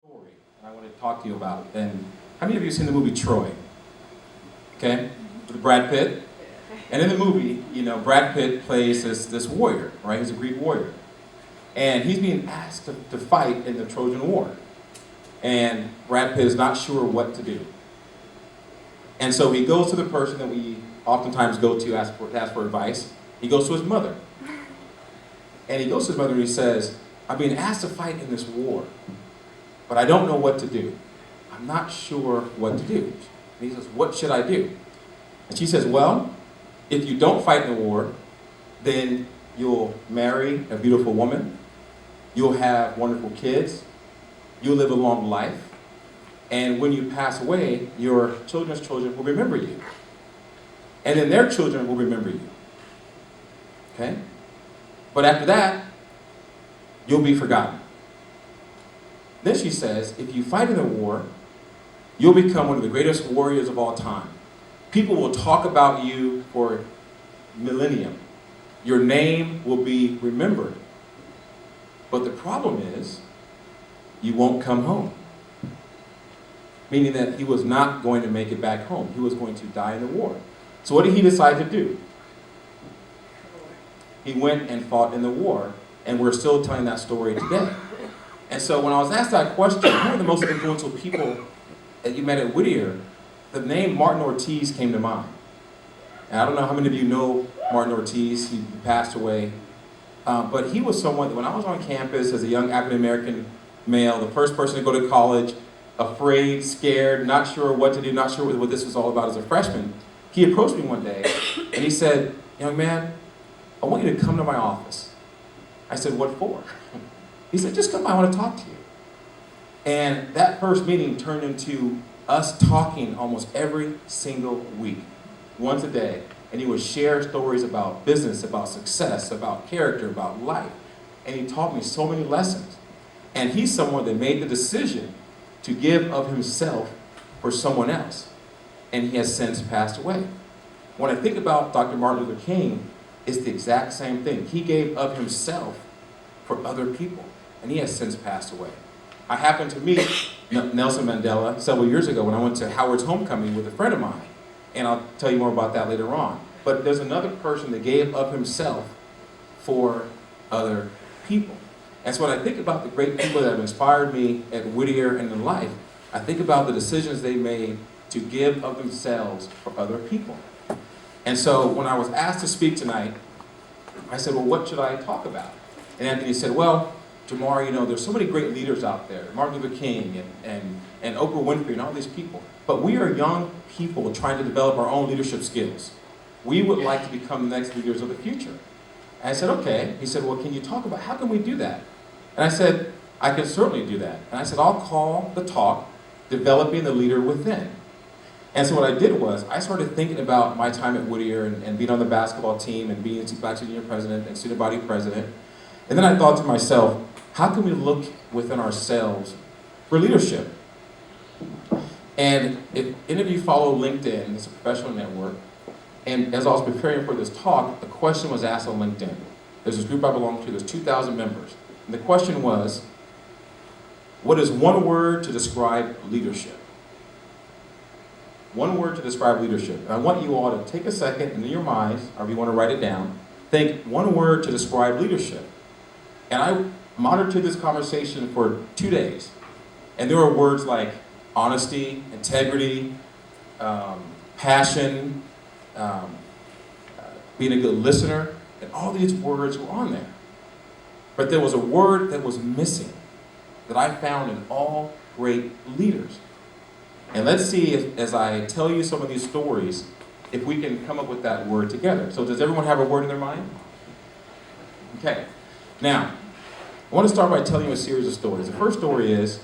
Story, and I want to talk to you about. And how many of you have seen the movie Troy? Okay, with Brad Pitt. And in the movie, Brad Pitt plays this warrior, right? He's a Greek warrior, and he's being asked to fight in the Trojan War. And Brad Pitt is not sure what to do. And so he goes to the person that we oftentimes go to ask for advice. He goes to his mother. And he goes to his mother and he says, "I'm being asked to fight in this war, but I don't know what to do. I'm not sure what to do." And he says, "What should I do?" And she says, "Well, if you don't fight in the war, then you'll marry a beautiful woman, you'll have wonderful kids, you'll live a long life, and when you pass away, your children's children will remember you. And then their children will remember you. Okay? But after that, you'll be forgotten." Then she says, "If you fight in the war, you'll become one of the greatest warriors of all time. People will talk about you for millennium. Your name will be remembered. But the problem is, you won't come home." Meaning that he was not going to make it back home. He was going to die in the war. So what did he decide to do? He went and fought in the war, and we're still telling that story today. And so when I was asked that question, who are the most influential people that you met at Whittier, the name Martin Ortiz came to mind. And I don't know how many of you know Martin Ortiz. He passed away. But he was someone that when I was on campus as a young African-American male, the first person to go to college, afraid, scared, not sure what to do, not sure what this was all about as a freshman, he approached me one day and he said, "Young man, I want you to come to my office." I said, "What for?" He said, "Just come by, I want to talk to you." And that first meeting turned into us talking almost every single week, once a day. And he would share stories about business, about success, about character, about life. And he taught me so many lessons. And he's someone that made the decision to give of himself for someone else. And he has since passed away. When I think about Dr. Martin Luther King, it's the exact same thing. He gave of himself for other people. And he has since passed away. I happened to meet Nelson Mandela several years ago when I went to Howard's homecoming with a friend of mine. And I'll tell you more about that later on. But there's another person that gave of himself for other people. And so when I think about the great people that have inspired me at Whittier and in life, I think about the decisions they made to give of themselves for other people. And so when I was asked to speak tonight, I said, "Well, what should I talk about?" And Anthony said, "Well, Jamar, there's so many great leaders out there, Martin Luther King and Oprah Winfrey and all these people. But we are young people trying to develop our own leadership skills. We would like to become the next leaders of the future." And I said, "Okay." He said, "Well, can you talk about how can we do that?" And I said, "I can certainly do that." And I said, "I'll call the talk Developing the Leader Within." And so what I did was I started thinking about my time at Whittier and being on the basketball team and being a Black Student Union president and student body president. And then I thought to myself, how can we look within ourselves for leadership? And if any of you follow LinkedIn, it's a professional network, and as I was preparing for this talk, a question was asked on LinkedIn. There's this group I belong to, there's 2,000 members. And the question was, what is one word to describe leadership? One word to describe leadership. And I want you all to take a second and in your minds, or if you want to write it down, think one word to describe leadership. And I monitored this conversation for 2 days. And there were words like honesty, integrity, passion, being a good listener, and all these words were on there. But there was a word that was missing that I found in all great leaders. And let's see if, as I tell you some of these stories, if we can come up with that word together. So does everyone have a word in their mind? Okay. Now, I want to start by telling you a series of stories. The first story is,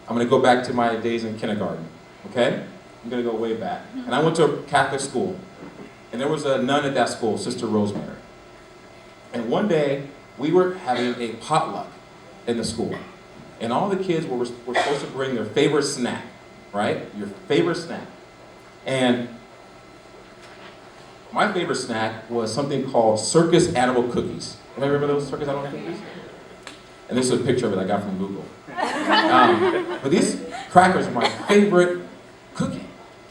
I'm going to go back to my days in kindergarten. Okay? I'm going to go way back. And I went to a Catholic school. And there was a nun at that school, Sister Rosemary. And one day, we were having a potluck in the school. And all the kids were supposed to bring their favorite snack, right? Your favorite snack. And my favorite snack was something called circus animal cookies. Anybody remember those circus animal cookies? And this is a picture of it I got from Google. But these crackers are my favorite cookie.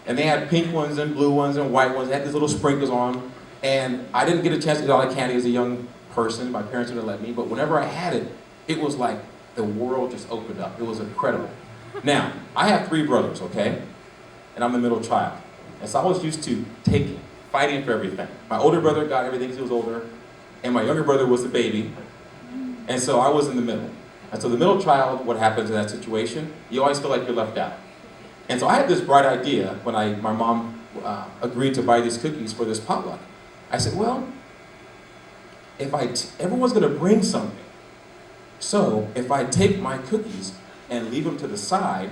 And they had pink ones and blue ones and white ones. They had these little sprinkles on them. And I didn't get a chance to eat all that candy as a young person. My parents would have let me. But whenever I had it, it was like the world just opened up. It was incredible. Now, I have 3 brothers, okay? And I'm the middle child. And so I was used to fighting for everything. My older brother got everything because he was older. And my younger brother was the baby. And so I was in the middle. And so the middle child, what happens in that situation? You always feel like you're left out. And so I had this bright idea when my mom agreed to buy these cookies for this potluck. I said, well, everyone's going to bring something. So if I take my cookies and leave them to the side,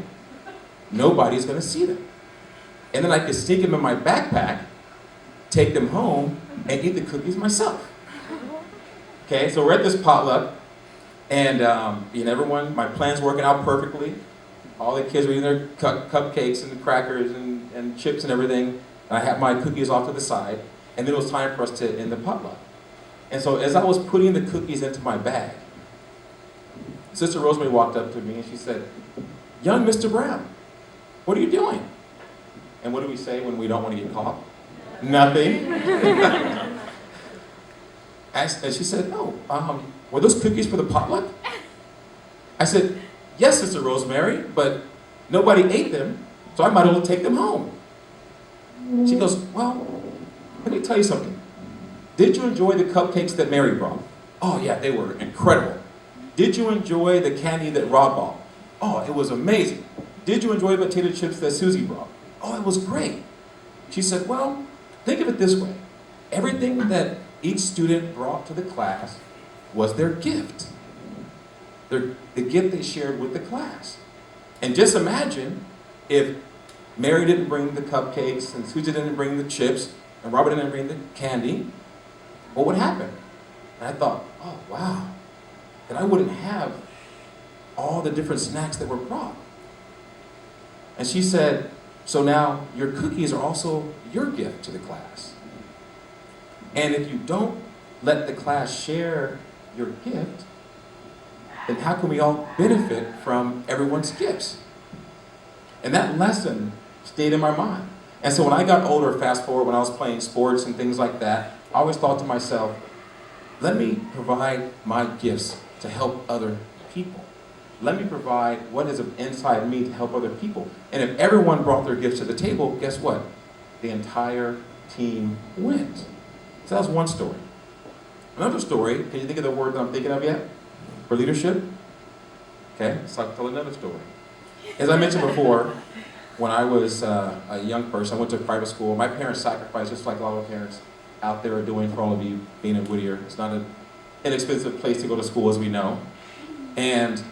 nobody's going to see them. And then I could sneak them in my backpack, take them home, and eat the cookies myself. Okay, so we're at this potluck, and everyone, my plan's working out perfectly. All the kids were eating their cupcakes and crackers and chips and everything. And I had my cookies off to the side, and then it was time for us to end the potluck. And so as I was putting the cookies into my bag, Sister Rosemary walked up to me and she said, "Young Mr. Brown, what are you doing?" And what do we say when we don't want to get caught? Nothing. And she said, "No, were those cookies for the potluck?" I said, "Yes, Sister Rosemary, but nobody ate them, so I might as well take them home." She goes, "Well, let me tell you something. Did you enjoy the cupcakes that Mary brought?" "Oh yeah, they were incredible." "Did you enjoy the candy that Rod brought?" "Oh, it was amazing." "Did you enjoy the potato chips that Susie brought?" "Oh, it was great." She said, "Well, think of it this way. Everything that each student brought to the class was their gift. The gift they shared with the class. And just imagine if Mary didn't bring the cupcakes, and Susie didn't bring the chips, and Robert didn't bring the candy, what would happen?" And I thought, oh wow, then I wouldn't have all the different snacks that were brought. And she said, "So now your cookies are also your gift to the class. And if you don't let the class share your gift, then how can we all benefit from everyone's gifts?" And that lesson stayed in my mind. And so when I got older, fast forward, when I was playing sports and things like that, I always thought to myself, let me provide my gifts to help other people. Let me provide what is inside me to help other people. And if everyone brought their gifts to the table, guess what? The entire team wins. So that was one story. Another story, can you think of the word that I'm thinking of yet? For leadership? Okay, so I'll tell another story. As I mentioned before, when I was a young person, I went to private school. My parents sacrificed, just like a lot of parents out there are doing for all of you being at Whittier. It's not an inexpensive place to go to school, as we know. And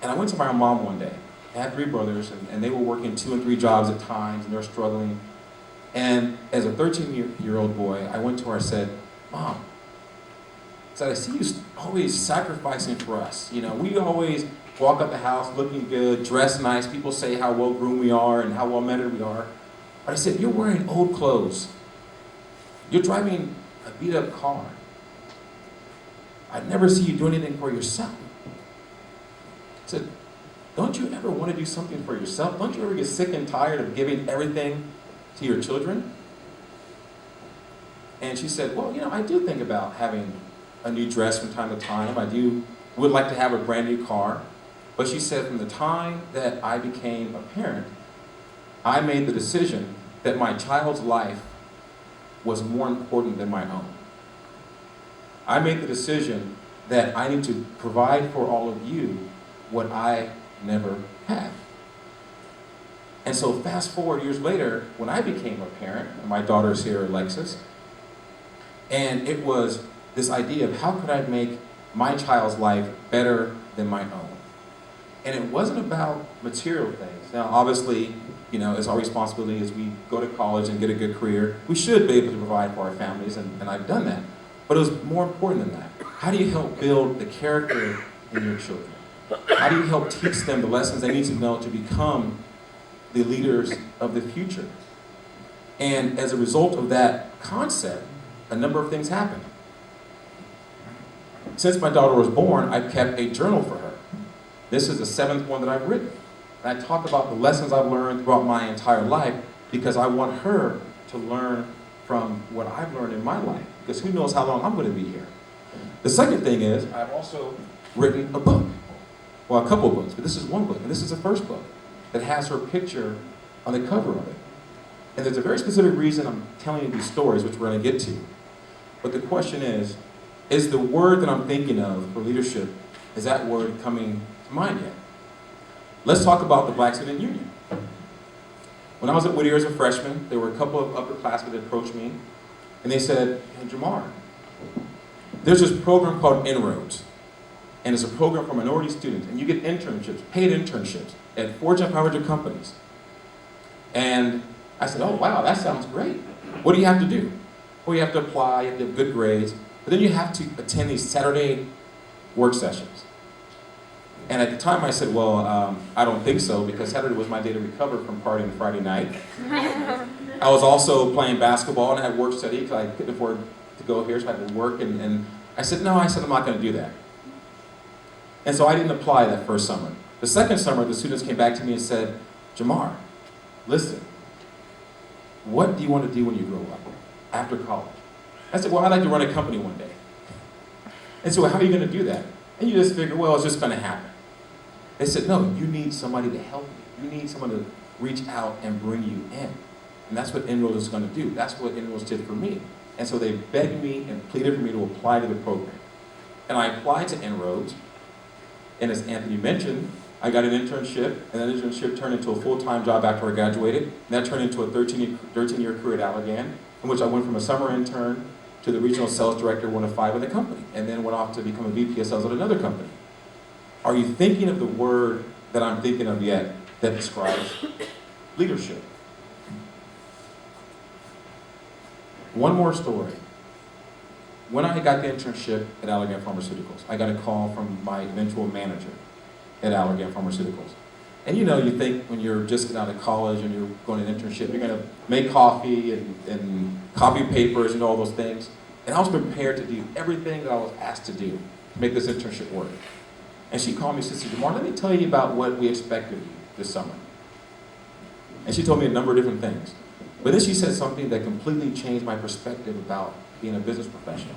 I went to my mom one day. I had 3 brothers, and they were working 2 and 3 jobs at times, and they were struggling. And as a 13-year-old boy, I went to her and said, "Mom," I said, "I see you always sacrificing for us. You know, we always walk up the house looking good, dressed nice. People say how well-groomed we are and how well-mannered we are. But I said, you're wearing old clothes. You're driving a beat-up car. I'd never see you do anything for yourself." I said, "Don't you ever want to do something for yourself? Don't you ever get sick and tired of giving everything to your children?" And she said, "Well, you know, I do think about having a new dress from time to time. Would like to have a brand new car." But she said, from the time that I became a parent, I made the decision that my child's life was more important than my own. I made the decision that I need to provide for all of you what I never had. And so fast forward years later, when I became a parent, and my daughter's here, Alexis, and it was this idea of how could I make my child's life better than my own? And it wasn't about material things. Now, obviously, you know, it's our responsibility as we go to college and get a good career. We should be able to provide for our families, and I've done that. But it was more important than that. How do you help build the character in your children? How do you help teach them the lessons they need to know to become the leaders of the future? And as a result of that concept, a number of things happened. since my daughter was born, I kept a journal for her. This is the 7th one that I've written. And I talk about the lessons I've learned throughout my entire life because I want her to learn from what I've learned in my life, because who knows how long I'm going to be here. The second thing is, I've also written a book. Well, a couple of books, but this is one book, and this is the first book that has her picture on the cover of it. And there's a very specific reason I'm telling you these stories, which we're going to get to. But the question is the word that I'm thinking of for leadership, is that word coming to mind yet? Let's talk about the Black Student Union. When I was at Whittier as a freshman, there were a couple of upperclassmen that approached me, and they said, "Hey, Jamar, there's this program called INROADS, and it's a program for minority students, and you get internships, paid internships, at Fortune 500 companies." And I said, "Oh, wow, that sounds great. What do you have to do?" "Well, you have to apply, you have to have good grades, but then you have to attend these Saturday work sessions." And at the time I said, "Well, I don't think so, because Saturday was my day to recover from partying Friday night." I was also playing basketball and I had work study because I couldn't afford to go here, so I had to work. And I said, "No," I'm not going to do that. And so I didn't apply that first summer. The second summer, the students came back to me and said, "Jamar, listen, what do you want to do when you grow up, after college?" I said, "Well, I'd like to run a company one day." And so, "How are you going to do that?" And you just figure, well, it's just going to happen. They said, "No, you need somebody to help you. You need someone to reach out and bring you in." And that's what INROADS is going to do. That's what INROADS did for me. And so they begged me and pleaded for me to apply to the program. And I applied to INROADS. And as Anthony mentioned, I got an internship, and that internship turned into a full-time job after I graduated. And that turned into a 13-year career at Allergan, in which I went from a summer intern to the regional sales director, one of 5 in the company, and then went off to become a VP of sales at another company. Are you thinking of the word that I'm thinking of yet that describes leadership? One more story. When I got the internship at Allergan Pharmaceuticals, I got a call from my eventual manager at Allergan Pharmaceuticals. And you think when you're just getting out of college and you're going to an internship, you're going to make coffee and copy papers and all those things. And I was prepared to do everything that I was asked to do to make this internship work. And she called me and said, "Marr, let me tell you about what we expect of you this summer." And she told me a number of different things. But then she said something that completely changed my perspective about being a business professional.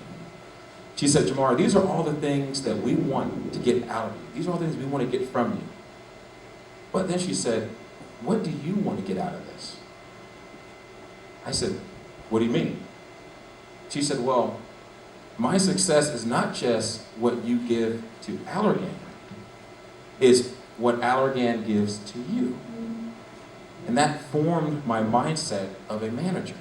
She said, "Jamar, these are all the things that we want to get out of you. These are all the things we want to get from you." But then she said, "What do you want to get out of this?" I said, "What do you mean?" She said, "Well, my success is not just what you give to Allergan. It's what Allergan gives to you." And that formed my mindset of a manager.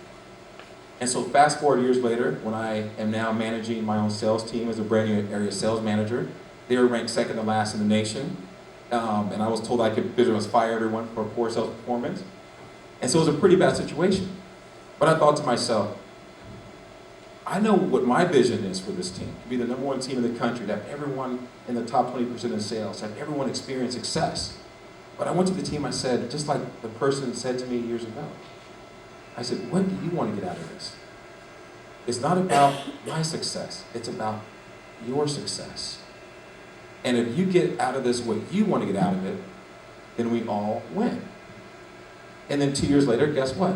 And so fast forward years later, when I am now managing my own sales team as a brand new area sales manager, they were ranked second to last in the nation. And I was told I could pretty much fire everyone for poor sales performance. And so it was a pretty bad situation. But I thought to myself, I know what my vision is for this team, to be the number 1 team in the country, to have everyone in the top 20% in sales, to have everyone experience success. But I went to the team, I said, just like the person said to me years ago, I said, "What do you want to get out of this? It's not about my success, it's about your success. And if you get out of this what you want to get out of it, then we all win." And then 2 years later, guess what?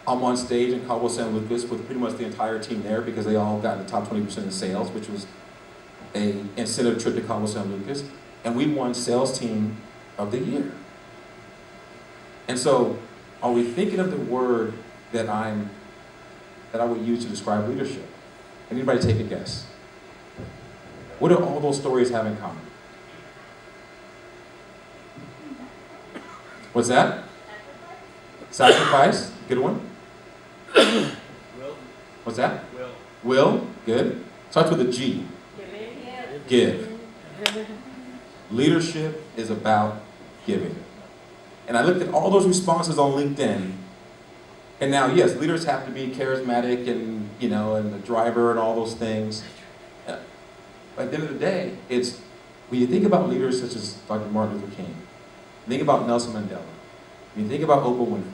I'm on stage in Cabo San Lucas with pretty much the entire team there because they all got in the top 20% in sales, which was an incentive trip to Cabo San Lucas. And we won Sales Team of the Year. And so, are we thinking of the word that I would use to describe leadership? Anybody take a guess? What do all those stories have in common? What's that? Sacrifice. Good one. Will. What's that? Will. Will. Good. Starts with a G. Give. Leadership is about giving. And I looked at all those responses on LinkedIn. And now, yes, leaders have to be charismatic and, and the driver and all those things. But at the end of the day, it's, when you think about leaders such as Dr. Martin Luther King, think about Nelson Mandela, when you think about Oprah Winfrey,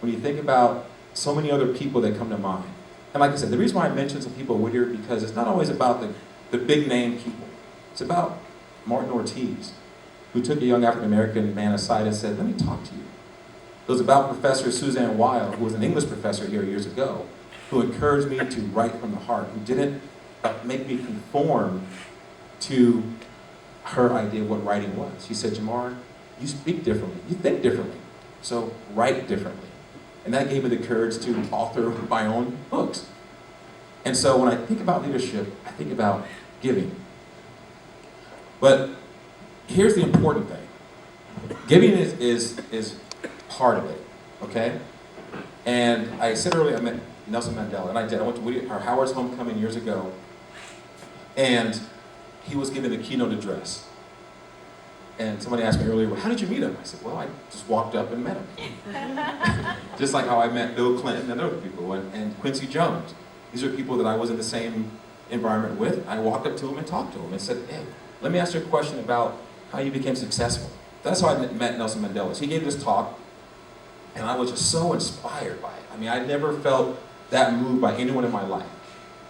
when you think about so many other people that come to mind. And like I said, the reason why I mentioned some people at Whittier, because it's not always about the the big name people. It's about Martin Ortiz, who took a young African-American man aside and said, let me talk to you. It was about Professor Suzanne Weil, who was an English professor here years ago, who encouraged me to write from the heart, who didn't make me conform to her idea of what writing was. She said, Jamar, you speak differently, you think differently, so write differently. And that gave me the courage to author my own books. And so when I think about leadership, I think about giving. But here's the important thing. Giving is part of it, okay? And I said earlier, I met Nelson Mandela, and I did. I went to Howard's homecoming years ago, and he was giving the keynote address. And somebody asked me earlier, well, how did you meet him? I said, well, I just walked up and met him. Just like how I met Bill Clinton and other people, and Quincy Jones. These are people that I was in the same environment with. I walked up to him and talked to him and said, hey, let me ask you a question about how you became successful. That's how I met Nelson Mandela. So he gave this talk, and I was just so inspired by it. I mean, I never felt that moved by anyone in my life.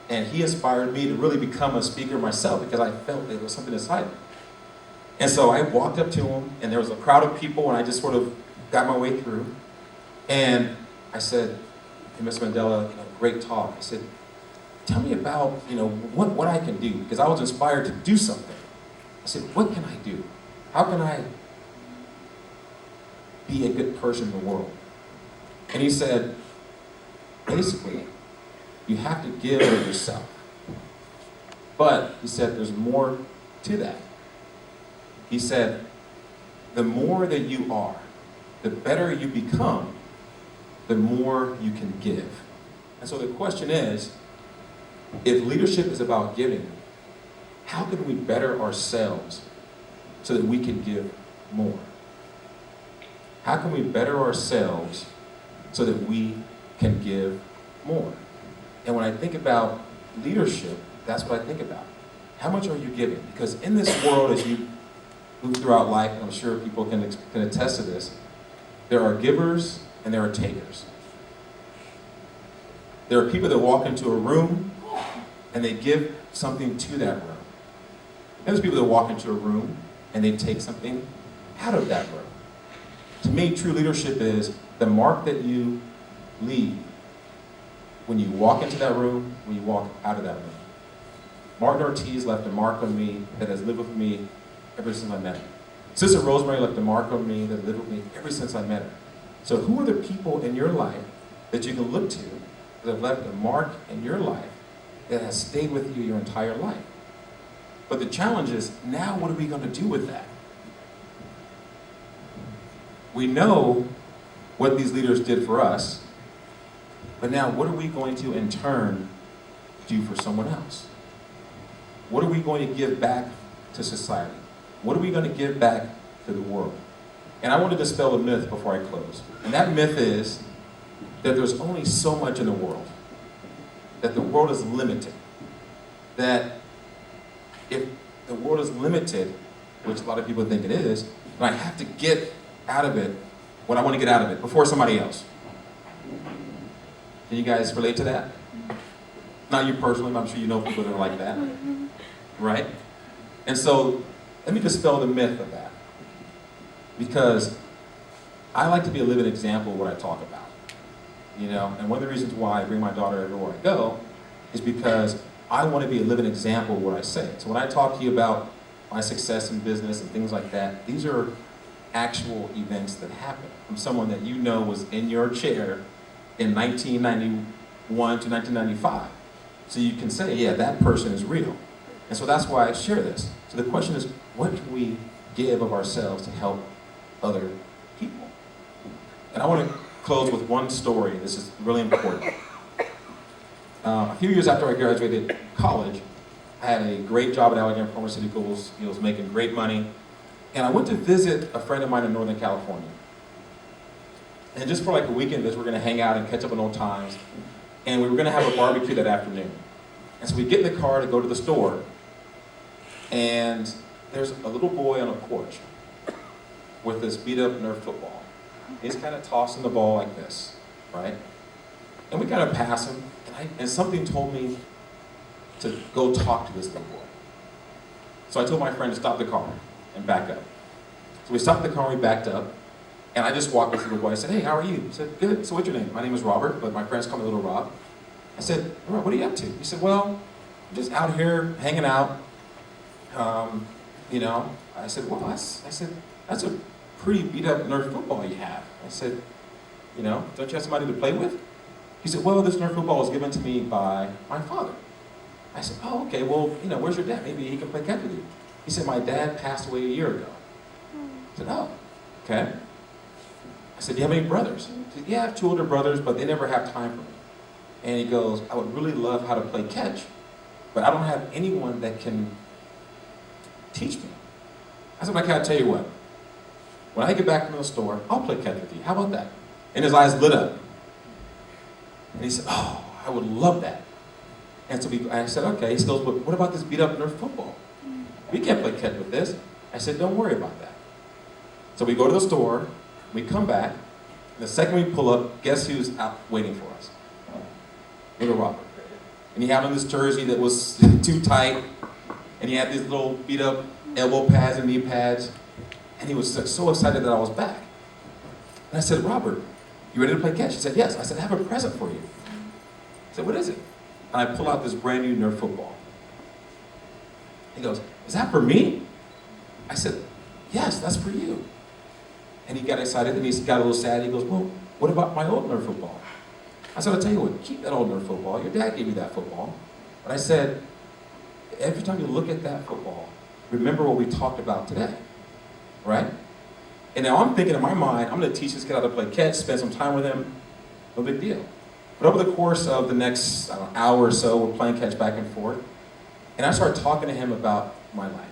And he inspired me to really become a speaker myself because I felt there was something inside me. And so I walked up to him, and there was a crowd of people, and I just sort of got my way through. And I said, hey, Mr. Mandela, great talk. I said, tell me about, what I can do, because I was inspired to do something. I said, what can I do? How can I be a good person in the world? And he said, basically, you have to give of yourself. But, he said, there's more to that. He said, the more that you are, the better you become, the more you can give. And so the question is, if leadership is about giving, how can we better ourselves so that we can give more? How can we better ourselves so that we can give more? And when I think about leadership, that's what I think about. How much are you giving? Because in this world, as you move throughout life, and I'm sure people can attest to this, there are givers and there are takers. There are people that walk into a room and they give something to that room. And there's people that walk into a room and they take something out of that room. To me, true leadership is the mark that you leave when you walk into that room, when you walk out of that room. Martin Ortiz left a mark on me that has lived with me ever since I met him. Sister Rosemary left a mark on me that lived with me ever since I met her. So who are the people in your life that you can look to that have left a mark in your life that has stayed with you your entire life? But the challenge is, now what are we going to do with that? We know what these leaders did for us, but now what are we going to in turn do for someone else? What are we going to give back to society? What are we going to give back to the world? And I want to dispel a myth before I close. And that myth is that there's only so much in the world. That the world is limited. That if the world is limited, which a lot of people think it is, then I have to get out of it what I want to get out of it before somebody else. Can you guys relate to that? Not you personally, but I'm sure you know people that are like that. Right? And so, let me dispel the myth of that. Because I like to be a living example of what I talk about. And one of the reasons why I bring my daughter everywhere I go is because I want to be a living example of what I say. So when I talk to you about my success in business and things like that, these are actual events that happened from someone that you know was in your chair in 1991 to 1995. So you can say, yeah, that person is real. And so that's why I share this. So the question is, what can we give of ourselves to help other people? And I want to close with one story. This is really important. A few years after I graduated college, I had a great job at Allergan Pharmaceuticals. I was making great money. And I went to visit a friend of mine in Northern California. And just for like a weekend visit, we're going to hang out and catch up on old times. And we were going to have a barbecue that afternoon. And so we get in the car to go to the store. And there's a little boy on a porch with this beat up Nerf football. He's kind of tossing the ball like this, right? And we kind of pass him, and something told me, to go talk to this little boy. So I told my friend to stop the car and back up. So we stopped the car, we backed up, and I just walked up to the boy. I said, hey, how are you? He said, good. So what's your name? My name is Robert, but my friends call me Little Rob. I said, Robert, what are you up to? He said, well, I'm just out here hanging out. I said, well, that's a pretty beat up Nerf football you have. I said, don't you have somebody to play with? He said, well, this Nerf football was given to me by my father. I said, oh, okay, well, where's your dad? Maybe he can play catch with you. He said, my dad passed away a year ago. I said, oh, okay. I said, do you have any brothers? He said, yeah, I have 2 older brothers, but they never have time for me. And he goes, I would really love how to play catch, but I don't have anyone that can teach me. I said, okay, I'll tell you what. When I get back from the store, I'll play catch with you. How about that? And his eyes lit up. And he said, oh, I would love that. And so I said, okay. He goes, but what about this beat up Nerf football? We can't play catch with this. I said, don't worry about that. So we go to the store, we come back, and the second we pull up, guess who's out waiting for us? Little Robert. And he had on this jersey that was too tight, and he had these little beat up elbow pads and knee pads, and he was so excited that I was back. And I said, Robert, you ready to play catch? He said, yes. I said, I have a present for you. I said, what is it? And I pull out this brand new Nerf football. He goes, is that for me? I said, yes, that's for you. And he got excited, and he got a little sad. He goes, well, what about my old Nerf football? I said, I'll tell you what, keep that old Nerf football. Your dad gave you that football. But I said, every time you look at that football, remember what we talked about today, right? And now I'm thinking in my mind, I'm going to teach this kid how to play catch, spend some time with him, no big deal. But over the course of the next hour or so, we're playing catch back and forth, and I start talking to him about my life.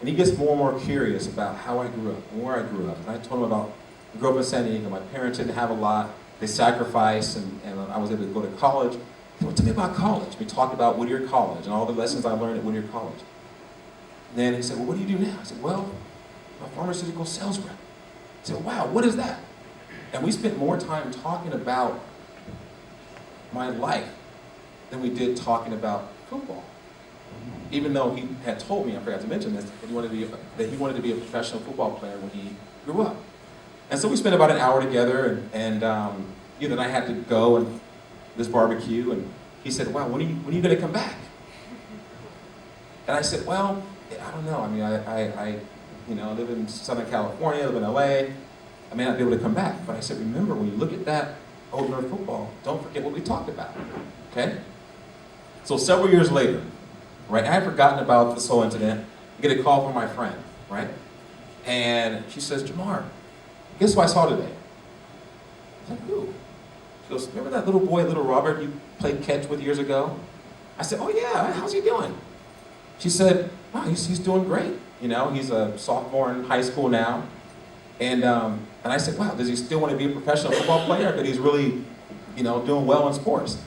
And he gets more and more curious about how I grew up and where I grew up. And I told him about, I grew up in San Diego. My parents didn't have a lot. They sacrificed, and I was able to go to college. He said, well, tell me about college. We talked about Whittier College and all the lessons I learned at Whittier College. And then he said, well, what do you do now? I said, well, I'm a pharmaceutical sales rep. He said, wow, what is that? And we spent more time talking about my life than we did talking about football. Even though he had told me, I forgot to mention this, that he wanted to be a professional football player when he grew up. And so we spent about an hour together, and then I had to go and this barbecue, and he said, wow, when are you going to come back? And I said, well, I don't know. I mean, I live in Southern California, I live in LA. I may not be able to come back. But I said, remember, when you look at that old Nerf football, don't forget what we talked about, okay? So several years later, right, I had forgotten about this whole incident. I get a call from my friend, right? And she says, Jamar, guess who I saw today? I said, who? She goes, remember that little boy, little Robert, you played catch with years ago? I said, oh yeah, how's he doing? She said, wow, he's doing great. He's a sophomore in high school now. And I said, wow, does he still want to be a professional football player? But he's really, doing well in sports.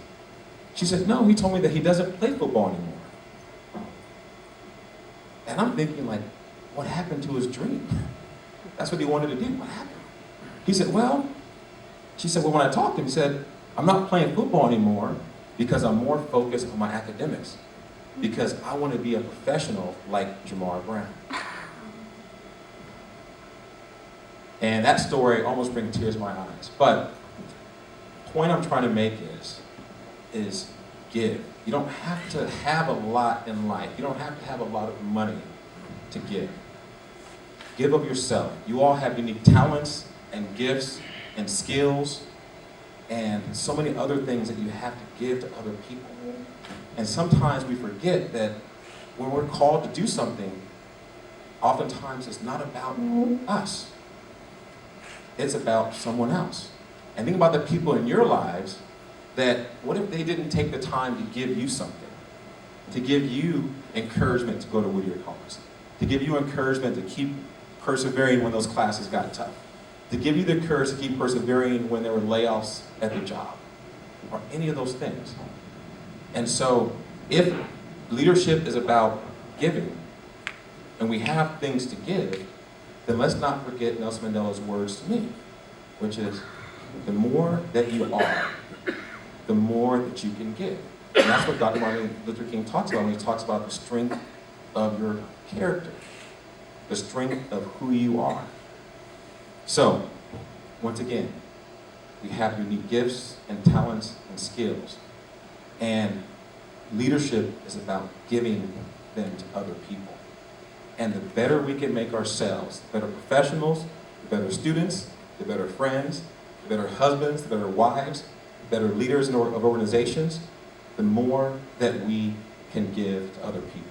She said, no, he told me that he doesn't play football anymore. And I'm thinking, like, what happened to his dream? That's what he wanted to do. What happened? She said, well, when I talked to him, he said, I'm not playing football anymore because I'm more focused on my academics. Because I want to be a professional like Marr Brown. And that story almost brings tears to my eyes. But the point I'm trying to make is give. You don't have to have a lot in life. You don't have to have a lot of money to give. Give of yourself. You all have unique talents and gifts and skills and so many other things that you have to give to other people. And sometimes we forget that when we're called to do something, oftentimes it's not about us. It's about someone else. And think about the people in your lives that, what if they didn't take the time to give you something? To give you encouragement to go to Whittier College. To give you encouragement to keep persevering when those classes got tough. To give you the courage to keep persevering when there were layoffs at the job. Or any of those things. And so, if leadership is about giving, and we have things to give, then let's not forget Nelson Mandela's words to me, which is, the more that you are, the more that you can give. And that's what Dr. Martin Luther King talks about when he talks about the strength of your character, the strength of who you are. So, once again, we have unique gifts and talents and skills. And leadership is about giving them to other people. And the better we can make ourselves, the better professionals, the better students, the better friends, the better husbands, the better wives, the better leaders of organizations, the more that we can give to other people.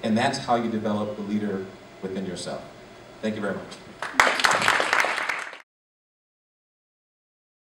And that's how you develop the leader within yourself. Thank you very much.